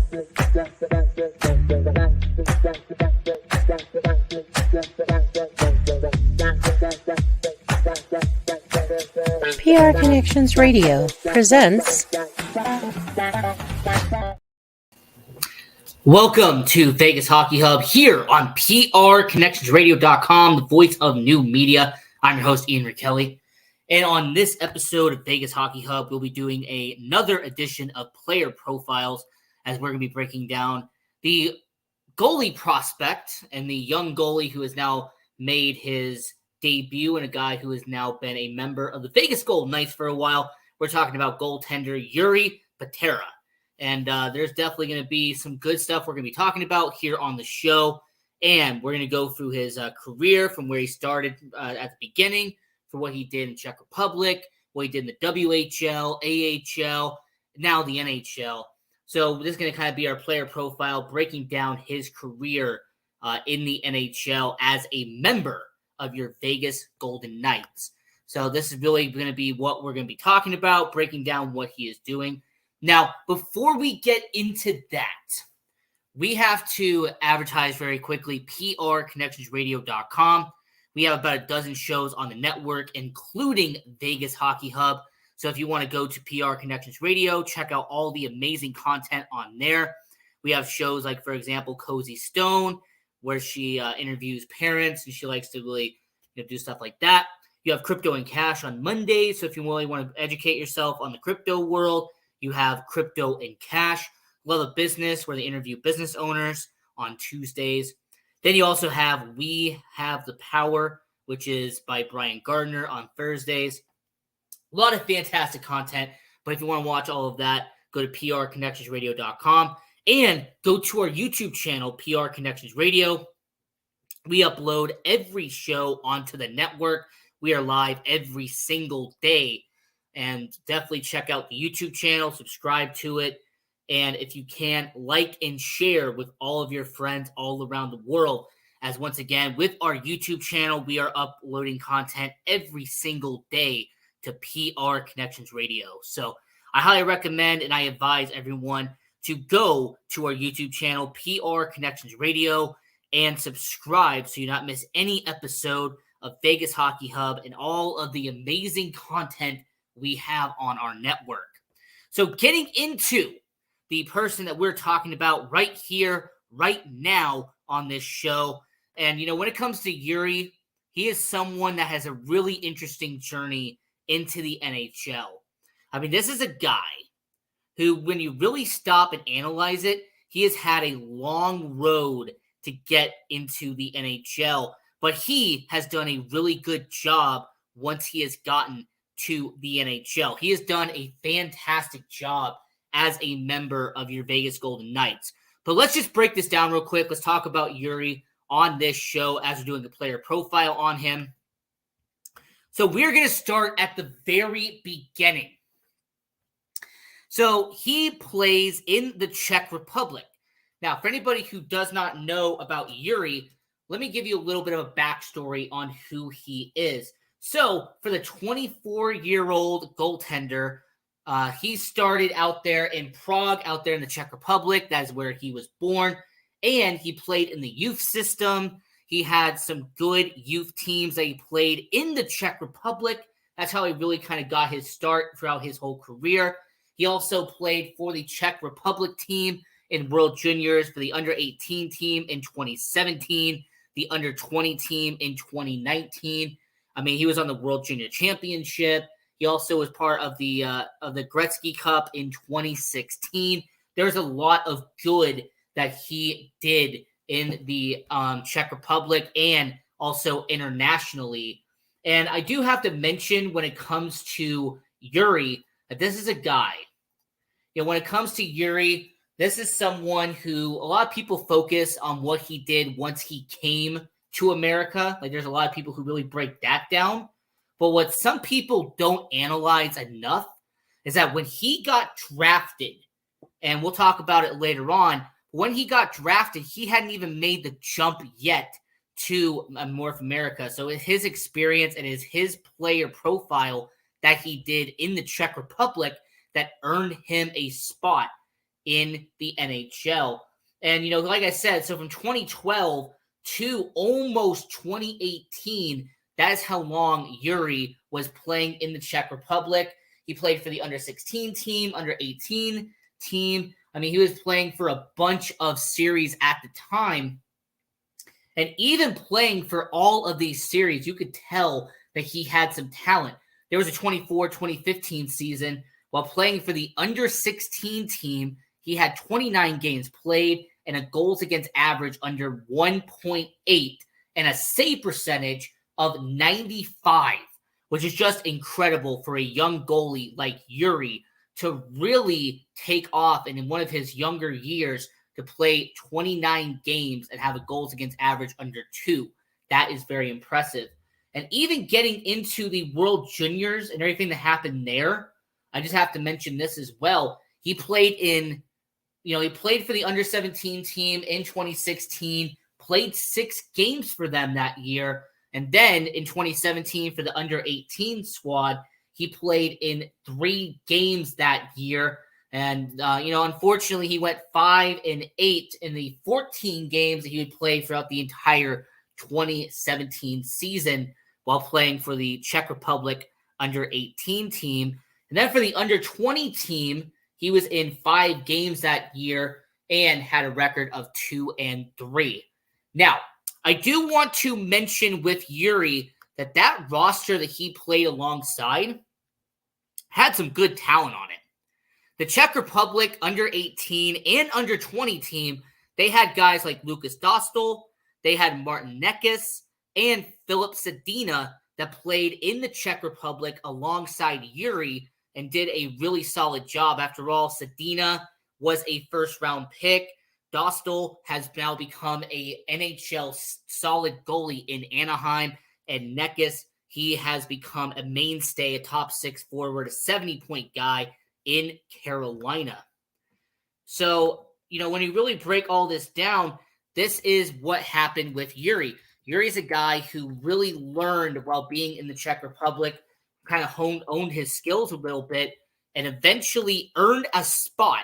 PR Connections Radio presents. Welcome to Vegas Hockey Hub here on PRConnectionsRadio.com, the voice of new media. I'm your host, Ian Kelly. And on this episode of Vegas Hockey Hub, we'll be doing another edition of Player Profiles, as we're going to be breaking down the goalie prospect and the young goalie who has now made his debut and a guy who has now been a member of the Vegas Golden Knights for a while. We're talking about goaltender Jiri Patera. And there's definitely going to be some good stuff we're going to be talking about here on the show. And we're going to go through his career from where he started at the beginning, for what he did in Czech Republic, what he did in the WHL, AHL, now the NHL. So this is going to kind of be our player profile, breaking down his career in the NHL as a member of your Vegas Golden Knights. So this is really going to be what we're going to be talking about, breaking down what he is doing. Now, before we get into that, we have to advertise very quickly, PRConnectionsRadio.com. We have about a dozen shows on the network, including Vegas Hockey Hub. So if you want to go to PR Connections Radio, check out all the amazing content on there. We have shows like, for example, Cozy Stone, where she interviews parents, and she likes to really do stuff like that. You have Crypto and Cash on Mondays. So if you really want to educate yourself on the crypto world, you have Crypto and Cash. Love of Business, where they interview business owners on Tuesdays. Then you also have We Have the Power, which is by Brian Gardner on Thursdays. A lot of fantastic content. But if you want to watch all of that, go to PRConnectionsRadio.com and go to our YouTube channel, PR Connections Radio. We upload every show onto the network. We are live every single day. And definitely check out the YouTube channel, subscribe to it. And if you can, like and share with all of your friends all around the world. As once again, with our YouTube channel, we are uploading content every single day to PR Connections Radio. So I highly recommend and I advise everyone to go to our YouTube channel, PR Connections Radio, and subscribe so you not miss any episode of Vegas Hockey Hub and all of the amazing content we have on our network. So getting into the person that we're talking about right here, right now on this show. And, when it comes to Jiri, he is someone that has a really interesting journey into the NHL. I mean, this is a guy who, when you really stop and analyze it, he has had a long road to get into the NHL. But he has done a really good job once he has gotten to the NHL. He has done a fantastic job as a member of your Vegas Golden Knights. But let's just break this down real quick. Let's talk about Jiri on this show as we're doing a player profile on him. So we're going to start at the very beginning. So he plays in the Czech Republic. Now, for anybody who does not know about Jiri, let me give you a little bit of a backstory on who he is. So, for the 24-year-old goaltender, he started out there in Prague, out there in the Czech Republic. That is where he was born. And he played in the youth system. He had some good youth teams that he played in the Czech Republic. That's how he really kind of got his start throughout his whole career. He also played for the Czech Republic team in World Juniors, for the under-18 team in 2017, the under-20 team in 2019. I mean, he was on the World Junior Championship. He also was part of the Gretzky Cup in 2016. There's a lot of good that he did in the Czech Republic and also internationally. And I do have to mention, when it comes to Jiri, that this is a guy. When it comes to Jiri, this is someone who a lot of people focus on what he did once he came to America. Like, there's a lot of people who really break that down. But what some people don't analyze enough is that when he got drafted, and we'll talk about it later on, when he got drafted, he hadn't even made the jump yet to North America. So his experience and his player profile that he did in the Czech Republic that earned him a spot in the NHL. And, like I said, so from 2012 to almost 2018, that is how long Jiri was playing in the Czech Republic. He played for the under 16 team, under 18 team. I mean, he was playing for a bunch of series at the time. And even playing for all of these series, you could tell that he had some talent. There was a 2015 season while playing for the under 16 team. He had 29 games played and a goals against average under 1.8 and a save percentage of 95, which is just incredible for a young goalie like Jiri to really take off and in one of his younger years to play 29 games and have a goals against average under 2. That is very impressive. And even getting into the World Juniors and everything that happened there, I just have to mention this as well. He played for the under 17 team in 2016, played 6 games for them that year. And then in 2017 for the under 18 squad, he played in 3 games that year. And, unfortunately, he went 5-8 in the 14 games that he would play throughout the entire 2017 season while playing for the Czech Republic under 18 team. And then for the under 20 team, he was in 5 games that year and had a record of 2-3. Now, I do want to mention with Jiri that roster that he played alongside had some good talent on it. The Czech Republic under 18 and under 20 team, they had guys like Lukas Dostal, they had Martin Necas, and Filip Zadina that played in the Czech Republic alongside Jiri and did a really solid job. After all, Zadina was a first-round pick. Dostal has now become a NHL solid goalie in Anaheim. And Necas, he has become a mainstay, a top 6 forward, a 70-point guy in Carolina. So, when you really break all this down, this is what happened with Jiri. Jiri's a guy who really learned while being in the Czech Republic, kind of owned his skills a little bit, and eventually earned a spot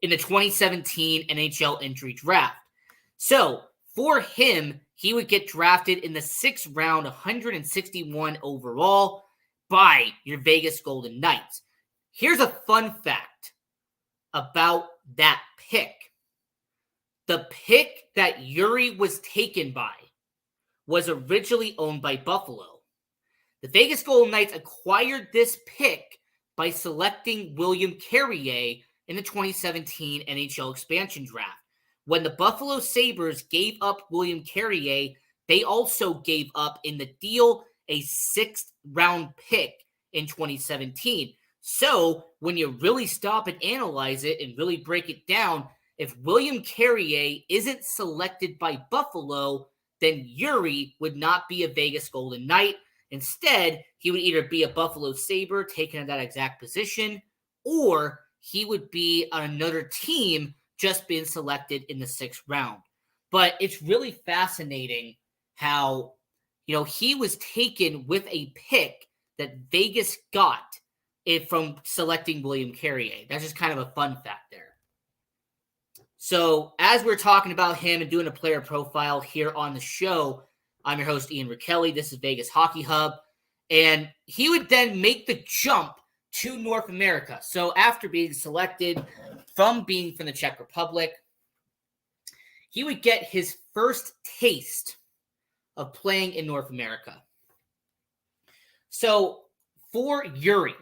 in the 2017 NHL entry draft. So, for him, he would get drafted in the 6th round, 161 overall, by your Vegas Golden Knights. Here's a fun fact about that pick. The pick that Jiri was taken by was originally owned by Buffalo. The Vegas Golden Knights acquired this pick by selecting William Carrier in the 2017 NHL expansion draft. When the Buffalo Sabres gave up William Carrier, they also gave up in the deal a 6th round pick in 2017. So when you really stop and analyze it and really break it down, if William Carrier isn't selected by Buffalo, then Jiri would not be a Vegas Golden Knight. Instead, he would either be a Buffalo Sabre taken at that exact position, or he would be on another team just being selected in the 6th round. But it's really fascinating how, he was taken with a pick that Vegas got from selecting William Carrier. That's just kind of a fun fact there. So as we're talking about him and doing a player profile here on the show, I'm your host, Ian Rickelli. This is Vegas Hockey Hub. And he would then make the jump to North America. So after being selected from the Czech Republic, he would get his first taste of playing in North America. So for Jiri,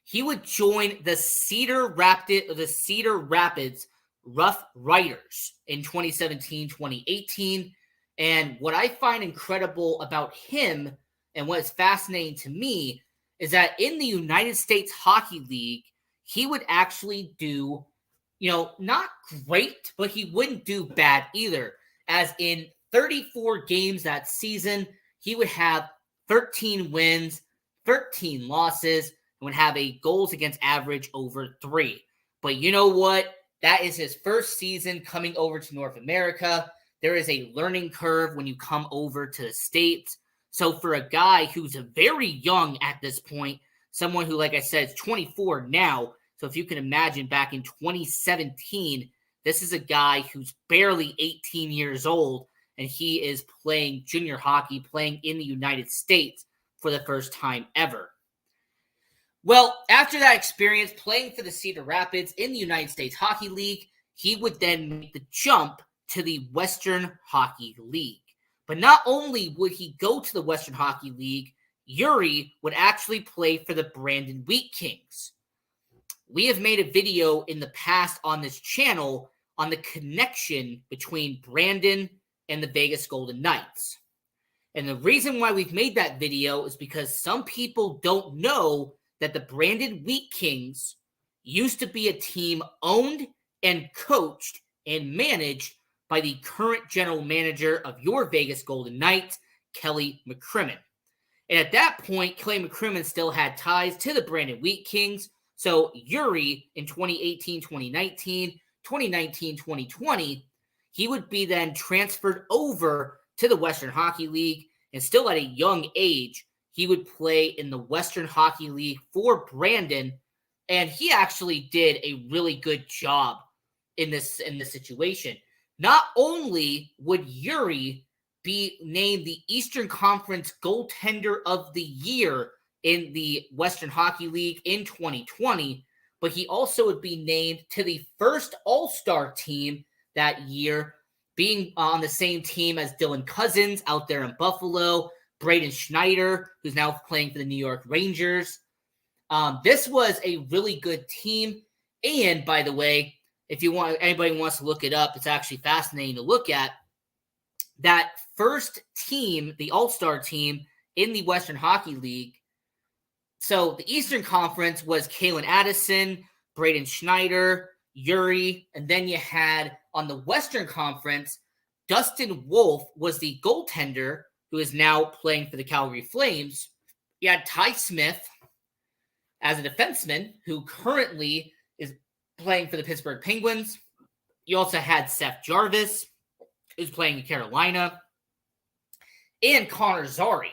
he would join the Cedar Rapids Rough Riders in 2017-2018. And what I find incredible about him and what is fascinating to me is that in the United States Hockey League, he would actually do, not great, but he wouldn't do bad either. As in 34 games that season, he would have 13 wins, 13 losses, and would have a goals against average over 3. But you know what? That is his first season coming over to North America. There is a learning curve when you come over to the States. So for a guy who's very young at this point, someone who, like I said, is 24 now, So if you can imagine back in 2017, this is a guy who's barely 18 years old, and he is playing junior hockey, playing in the United States for the first time ever. Well, after that experience playing for the Cedar Rapids in the United States Hockey League, he would then make the jump to the Western Hockey League. But not only would he go to the Western Hockey League, Jiri would actually play for the Brandon Wheat Kings. We have made a video in the past on this channel on the connection between Brandon and the Vegas Golden Knights. And the reason why we've made that video is because some people don't know that the Brandon Wheat Kings used to be a team owned and coached and managed by the current general manager of your Vegas Golden Knights, Kelly McCrimmon. And at that point, Kelly McCrimmon still had ties to the Brandon Wheat Kings. So Jiri in 2018, 2019, 2019, 2020, he would be then transferred over to the Western Hockey League, and still at a young age, he would play in the Western Hockey League for Brandon, and he actually did a really good job in this situation. Not only would Jiri be named the Eastern Conference Goaltender of the Year in the Western Hockey League in 2020, but he also would be named to the first All-Star team that year, being on the same team as Dylan Cousins out there in Buffalo, Braden Schneider, who's now playing for the New York Rangers. This was a really good team. And by the way, if you want, anybody wants to look it up, it's actually fascinating to look at. That first team, the All-Star team in the Western Hockey League. So the Eastern Conference was Kalen Addison, Braden Schneider, Jiri, and then you had on the Western Conference, Dustin Wolf was the goaltender, who is now playing for the Calgary Flames. You had Ty Smith as a defenseman, who currently is playing for the Pittsburgh Penguins. You also had Seth Jarvis, who's playing in Carolina, and Connor Zary,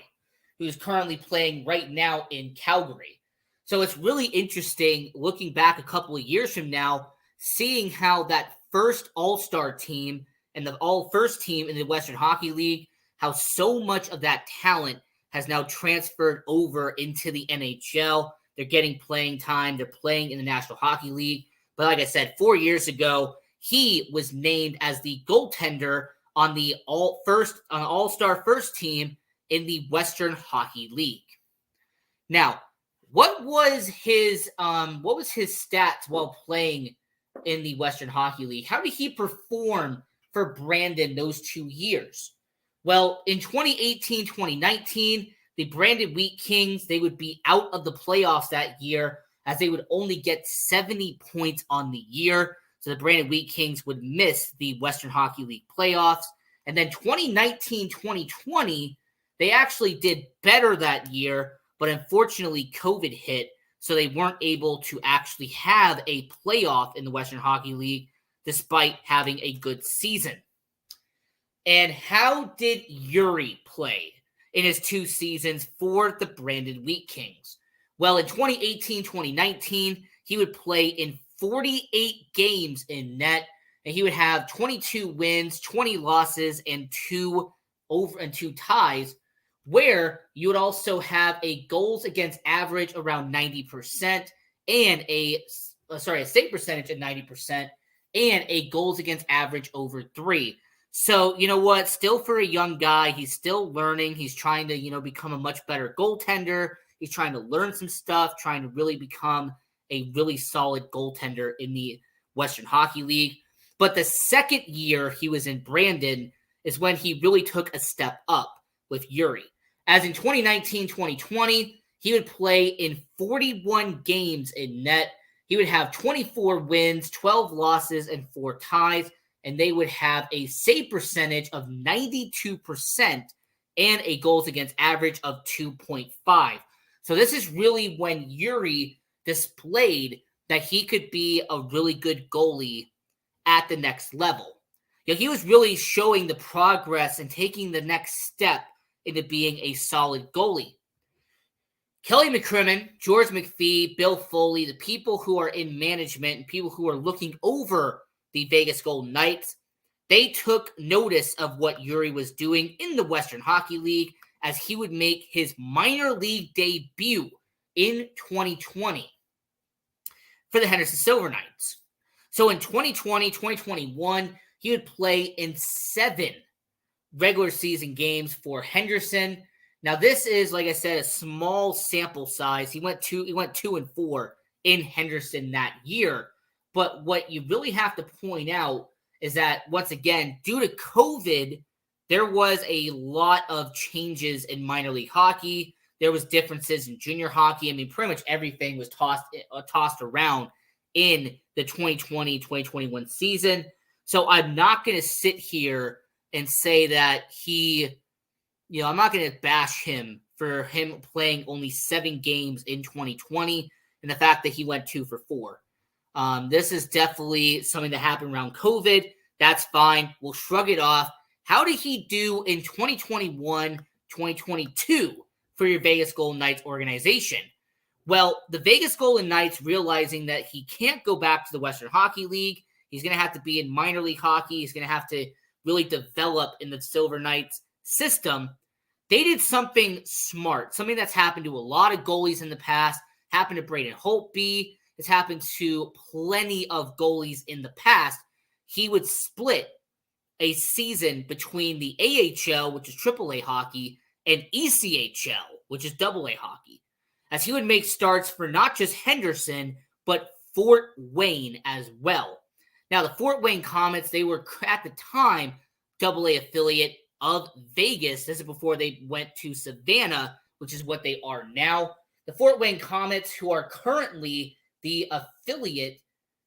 who's currently playing right now in Calgary. So it's really interesting looking back a couple of years from now, seeing how that first All-Star team and the all-first team in the Western Hockey League, how so much of that talent has now transferred over into the NHL. They're getting playing time. They're playing in the National Hockey League. But like I said, 4 years ago, he was named as the goaltender on the All-Star first team in the Western Hockey League. Now, what was his stats while playing in the Western Hockey League? How did he perform for Brandon those 2 years? Well, in 2018, 2019, the Brandon Wheat Kings, they would be out of the playoffs that year as they would only get 70 points on the year. So the Brandon Wheat Kings would miss the Western Hockey League playoffs. And then 2019, 2020, they actually did better that year, but unfortunately COVID hit, so they weren't able to actually have a playoff in the Western Hockey League despite having a good season. And how did Jiri play in his 2 seasons for the Brandon Wheat Kings? Well, in 2018-2019, he would play in 48 games in net, and he would have 22 wins, 20 losses, and 2 ties, where you would also have a goals against average around 90% and a save percentage at 90% and a goals against average over 3. So, you know what? Still for a young guy, he's still learning. He's trying to, become a much better goaltender. He's trying to learn some stuff, trying to really become a really solid goaltender in the Western Hockey League. But the second year he was in Brandon is when he really took a step up with Jiri. As in 2019-2020, he would play in 41 games in net. He would have 24 wins, 12 losses, and 4 ties, and they would have a save percentage of 92% and a goals against average of 2.5. So this is really when Jiri displayed that he could be a really good goalie at the next level. He was really showing the progress and taking the next step into being a solid goalie. Kelly McCrimmon, George McPhee, Bill Foley, the people who are in management and people who are looking over the Vegas Golden Knights, they took notice of what Jiri was doing in the Western Hockey League as he would make his minor league debut in 2020 for the Henderson Silver Knights. So in 2020, 2021, he would play in 7 regular season games for Henderson. Now, this is, like I said, a small sample size. He went 2-4 in Henderson that year. But what you really have to point out is that, once again, due to COVID, there was a lot of changes in minor league hockey. There was differences in junior hockey. I mean, pretty much everything was tossed around in the 2020-2021 season. So I'm not going to sit here and say that I'm not going to bash him for him playing only 7 games in 2020 and the fact that he went 2-4. This is definitely something that happened around COVID. That's fine. We'll shrug it off. How did he do in 2021, 2022 for your Vegas Golden Knights organization? Well, the Vegas Golden Knights, realizing that he can't go back to the Western Hockey League, he's going to have to be in minor league hockey. He's going to have to really develop in the Silver Knights system. They did something smart, something that's happened to a lot of goalies in the past, happened to Braden Holtby, it's happened to plenty of goalies in the past. He would split a season between the AHL, which is AAA hockey, and ECHL, which is AA hockey, as he would make starts for not just Henderson, but Fort Wayne as well. Now, the Fort Wayne Comets, they were at the time AA affiliate of Vegas. This is before they went to Savannah, which is what they are now. The Fort Wayne Comets, who are currently the affiliate,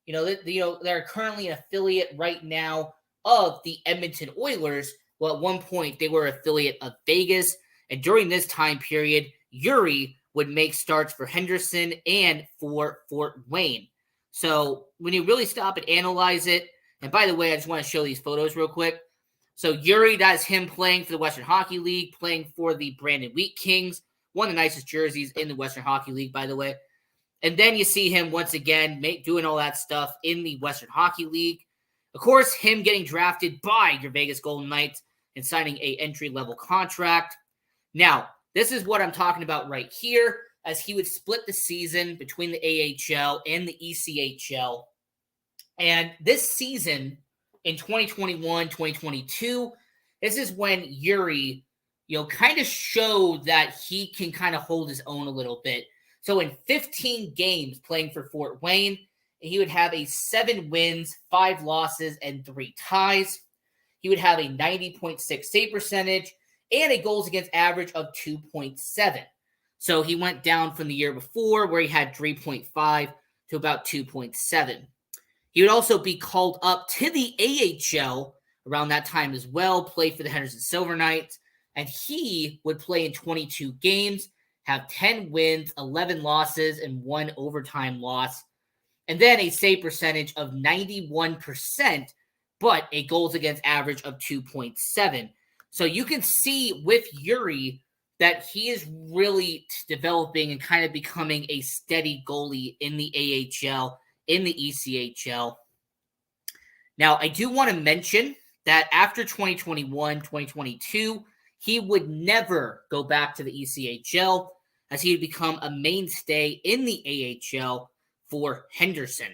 they're currently an affiliate right now of the Edmonton Oilers. Well, at one point, they were an affiliate of Vegas. And during this time period, Jiri would make starts for Henderson and for Fort Wayne. So when you really stop and analyze it, and by the way, I just want to show these photos real quick. So Jiri, that's him playing for the Western Hockey League, playing for the Brandon Wheat Kings, one of the nicest jerseys in the Western Hockey League, by the way. And then you see him once again doing all that stuff in the Western Hockey League. Of course, him getting drafted by your Vegas Golden Knights and signing an entry-level contract. Now, this is what I'm talking about right here, as he would split the season between the AHL and the ECHL. And this season, in 2021, 2022, this is when Jiri, kind of showed that he can kind of hold his own a little bit. So in 15 games playing for Fort Wayne, he would have a 7 wins, 5 losses, and 3 ties. He would have a 90.6 save percentage and a goals against average of 2.7. So he went down from the year before, where he had 3.5 to about 2.7. He would also be called up to the AHL around that time as well, play for the Henderson Silver Knights, and he would play in 22 games, have 10 wins, 11 losses, and 1 overtime loss, and then a save percentage of 91%, but a goals against average of 2.7. So you can see with Jiri that he is really developing and kind of becoming a steady goalie in the AHL, in the ECHL. Now, I do want to mention that after 2021, 2022, he would never go back to the ECHL, as he would become a mainstay in the AHL for Henderson.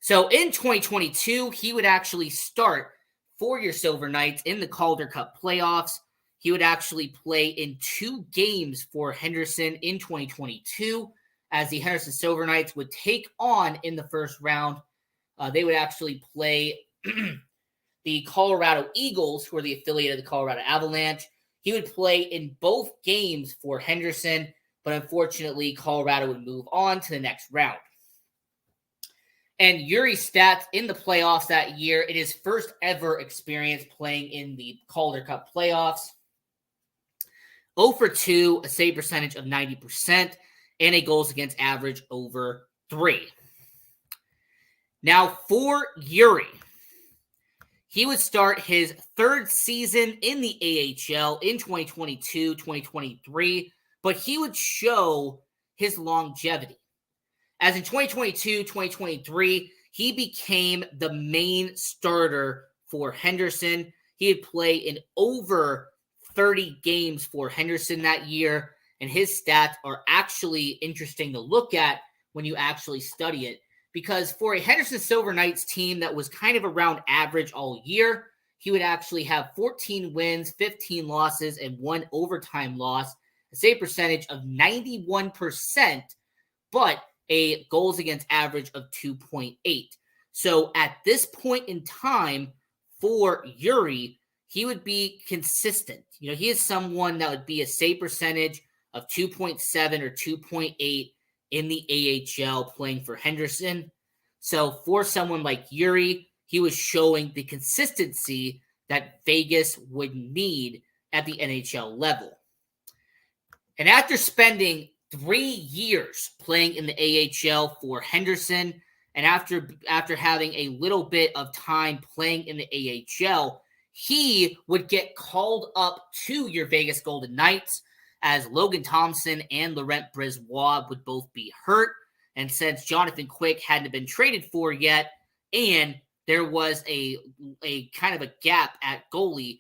So in 2022, he would actually start for your Silver Knights in the Calder Cup playoffs. He would actually play in 2 games for Henderson in 2022, as the Henderson Silver Knights would take on in the first round. They would actually play the Colorado Eagles, who are the affiliate of the Colorado Avalanche. He would play in both games for Henderson, but unfortunately, Colorado would move on to the next round. And Jiri's stats in the playoffs that year, it is first ever experience playing in the Calder Cup playoffs. 0 for 2, a save percentage of 90%, and a goals against average over 3. Now for Jiri, he would start his 3rd season in the AHL in 2022-2023 but he would show his longevity. As in 2022, 2023, he became the main starter for Henderson. He had played in over 30 games for Henderson that year, and his stats are actually interesting to look at when you actually study it. Because for a Henderson Silver Knights team that was kind of around average all year, he would actually have 14 wins, 15 losses, and 1 overtime loss, a save percentage of 91%, but a goals against average of 2.8. So at this point in time for Jiri, he would be consistent. He is someone that would be a save percentage of 2.7 or 2.8 in the AHL playing for Henderson. So for someone like Jiri, he was showing the consistency that Vegas would need at the NHL level. And after spending 3 years playing in the AHL for Henderson, and after having a little bit of time playing in the AHL, he would get called up to your Vegas Golden Knights, as Logan Thompson and Laurent Brisebois would both be hurt. And since Jonathan Quick hadn't been traded for yet, and there was a kind of a gap at goalie,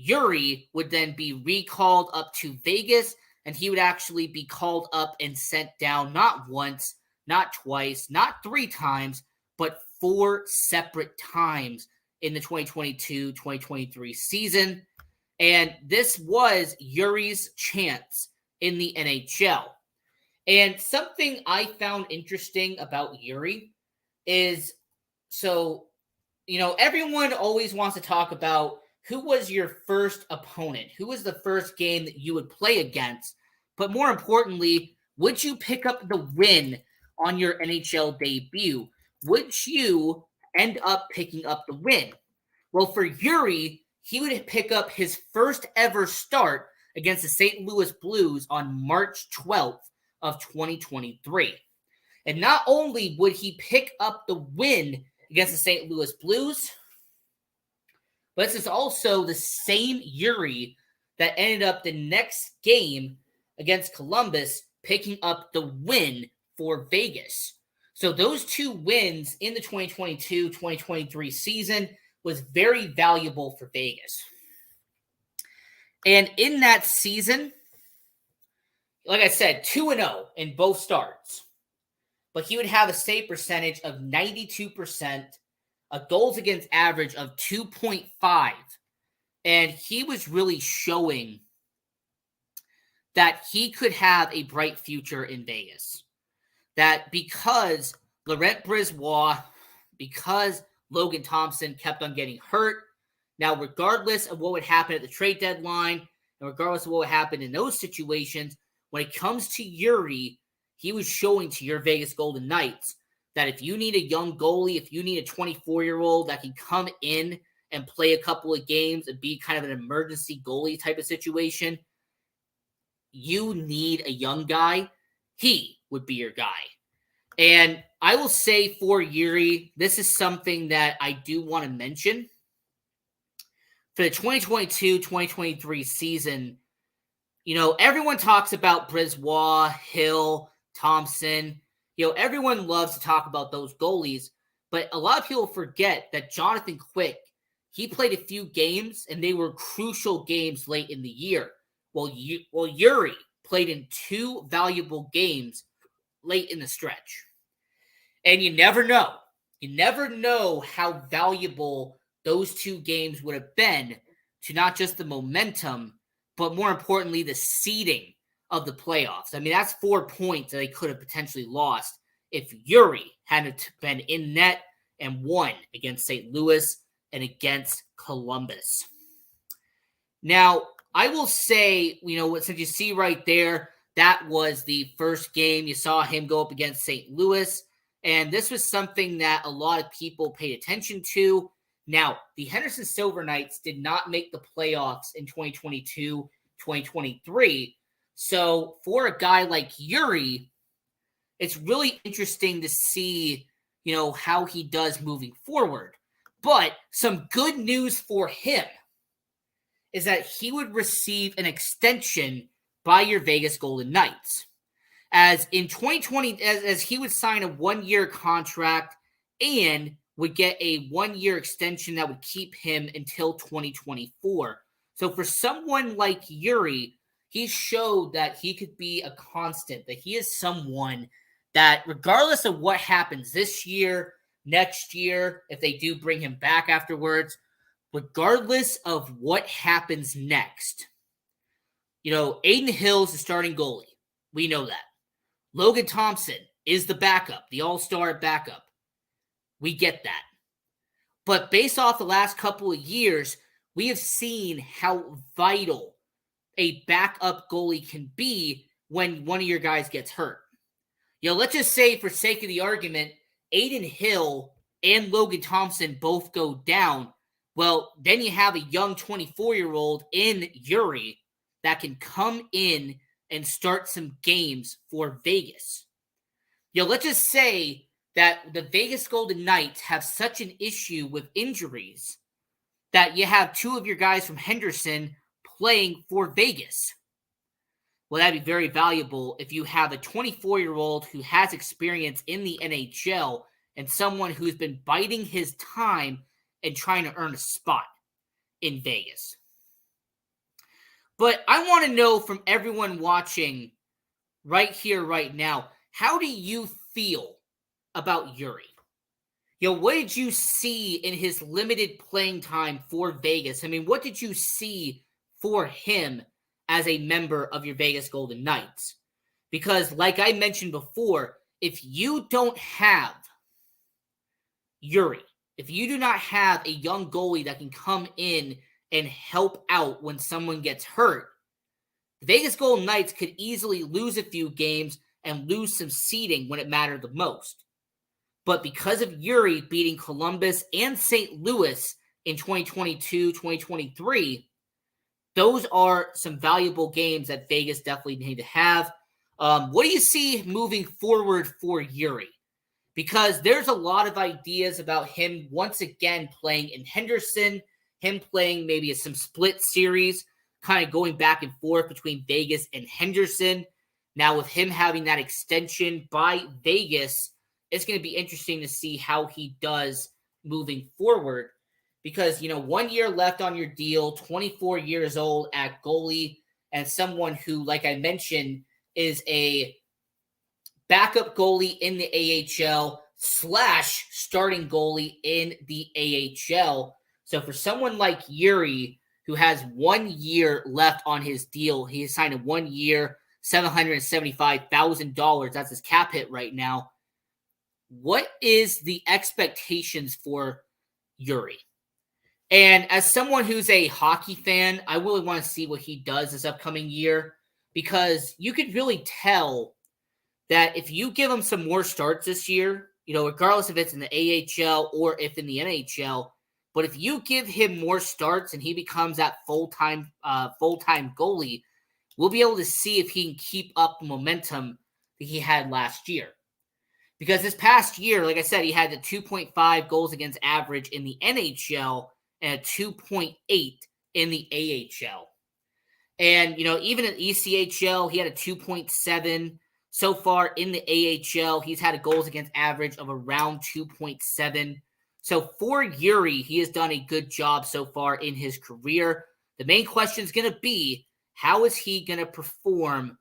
Jiri would then be recalled up to Vegas, and he would actually be called up and sent down not once, not twice, not 3 times, but 4 separate times in the 2022-2023 season. And this was Jiri's chance in the NHL. And something I found interesting about Jiri is, everyone always wants to talk about who was your first opponent, who was the first game that you would play against, but more importantly, would you pick up the win on your NHL debut? Would you end up picking up the win? Well, for Jiri, he would pick up his first ever start against the St. Louis Blues on March 12th of 2023. And not only would he pick up the win against the St. Louis Blues, but this is also the same Jiri that ended up the next game against Columbus picking up the win for Vegas. So those 2 wins in the 2022-2023 season was very valuable for Vegas. And in that season, like I said, 2-0 in both starts. But he would have a save percentage of 92%, a goals against average of 2.5. And he was really showing that he could have a bright future in Vegas. That because Laurent Brisebois, because Logan Thompson kept on getting hurt. Now, regardless of what would happen at the trade deadline, and regardless of what would happen in those situations, when it comes to Jiri, he was showing to your Vegas Golden Knights that if you need a young goalie, if you need a 24-year-old that can come in and play a couple of games and be kind of an emergency goalie type of situation, you need a young guy, he would be your guy. And I will say for Jiri, this is something that I do want to mention. For the 2022-2023 season, everyone talks about Brisebois, Hill, Thompson. Everyone loves to talk about those goalies, but a lot of people forget that Jonathan Quick, he played a few games, and they were crucial games late in the year. Well, Jiri played in 2 valuable games late in the stretch. And you never know. You never know how valuable those 2 games would have been to not just the momentum, but more importantly, the seeding of the playoffs. I mean, that's 4 points that they could have potentially lost if Jiri hadn't been in net and won against St. Louis and against Columbus. Now, I will say, since you see right there, that was the first game. You saw him go up against St. Louis. And this was something that a lot of people paid attention to. Now, the Henderson Silver Knights did not make the playoffs in 2022-2023. So for a guy like Jiri, it's really interesting to see, how he does moving forward. But some good news for him is that he would receive an extension by your Vegas Golden Knights. As in 2020, as he would sign a 1-year contract and would get a 1-year extension that would keep him until 2024. So for someone like Jiri, he showed that he could be a constant, that he is someone that regardless of what happens this year, next year, if they do bring him back afterwards, regardless of what happens next, Aiden Hill's the starting goalie. We know that. Logan Thompson is the backup, the all-star backup. We get that. But based off the last couple of years, we have seen how vital a backup goalie can be when one of your guys gets hurt. Let's just say, for sake of the argument, Aiden Hill and Logan Thompson both go down. Well, then you have a young 24-year-old in Jiri that can come in and start some games for Vegas. Let's just say that the Vegas Golden Knights have such an issue with injuries that you have two of your guys from Henderson playing for Vegas. Well, that'd be very valuable if you have a 24-year-old who has experience in the NHL and someone who's been biding his time and trying to earn a spot in Vegas. But I want to know from everyone watching right here, right now, how do you feel about Jiri? What did you see in his limited playing time for Vegas? I mean, what did you see for him as a member of your Vegas Golden Knights? Because like I mentioned before, if you don't have Jiri, if you do not have a young goalie that can come in and help out when someone gets hurt, the Vegas Golden Knights could easily lose a few games and lose some seeding when it mattered the most. But because of Jiri beating Columbus and St. Louis in 2022, 2023, those are some valuable games that Vegas definitely need to have. What do you see moving forward for Jiri? Because there's a lot of ideas about him once again playing in Henderson, him playing maybe some split series, kind of going back and forth between Vegas and Henderson. Now with him having that extension by Vegas, it's going to be interesting to see how he does moving forward. Because, 1 year left on your deal, 24 years old at goalie, and someone who, like I mentioned, is a backup goalie in the AHL / starting goalie in the AHL. So for someone like Jiri, who has 1 year left on his deal, he has signed a 1 year, $775,000. That's his cap hit right now. What is the expectations for Jiri? And as someone who's a hockey fan, I really want to see what he does this upcoming year, because you could really tell that if you give him some more starts this year, regardless if it's in the AHL or if in the NHL, but if you give him more starts and he becomes that full-time goalie, we'll be able to see if he can keep up the momentum that he had last year. Because this past year, like I said, he had a 2.5 goals against average in the NHL and a 2.8 in the AHL. And, even in ECHL, he had a 2.7. So far in the AHL, he's had a goals against average of around 2.7. So for Jiri, he has done a good job so far in his career. The main question is going to be, how is he going to perform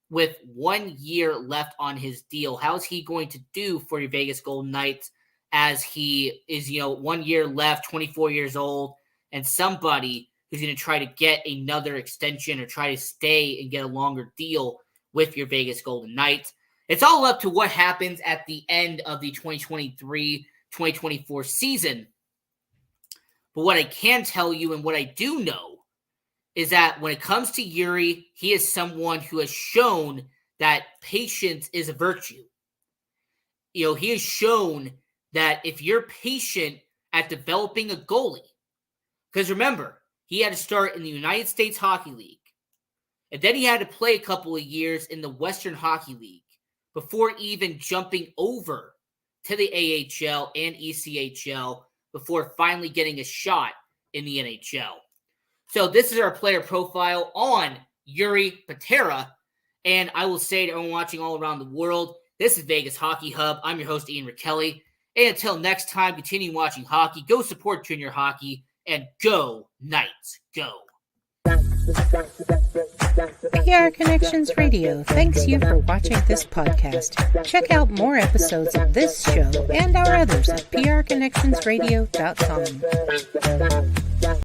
with 1 year left on his deal? How is he going to do for your Vegas Golden Knights as he is, 1 year left, 24 years old, and somebody who's going to try to get another extension or try to stay and get a longer deal with your Vegas Golden Knights? It's all up to what happens at the end of the 2023-2024 season. But what I can tell you and what I do know is that when it comes to Jiri, he is someone who has shown that patience is a virtue. He has shown that if you're patient at developing a goalie, because remember, he had to start in the United States Hockey League, and then he had to play a couple of years in the Western Hockey League before even jumping over to the AHL and ECHL before finally getting a shot in the NHL. So this is our player profile on Jiri, Patera. And I will say to everyone watching all around the world, this is Vegas Hockey Hub. I'm your host, Ian Rickelli. And until next time, continue watching hockey. Go support junior hockey. And go, Knights, go. PR Connections Radio thanks you for watching this podcast. Check out more episodes of this show and our others at prconnectionsradio.com.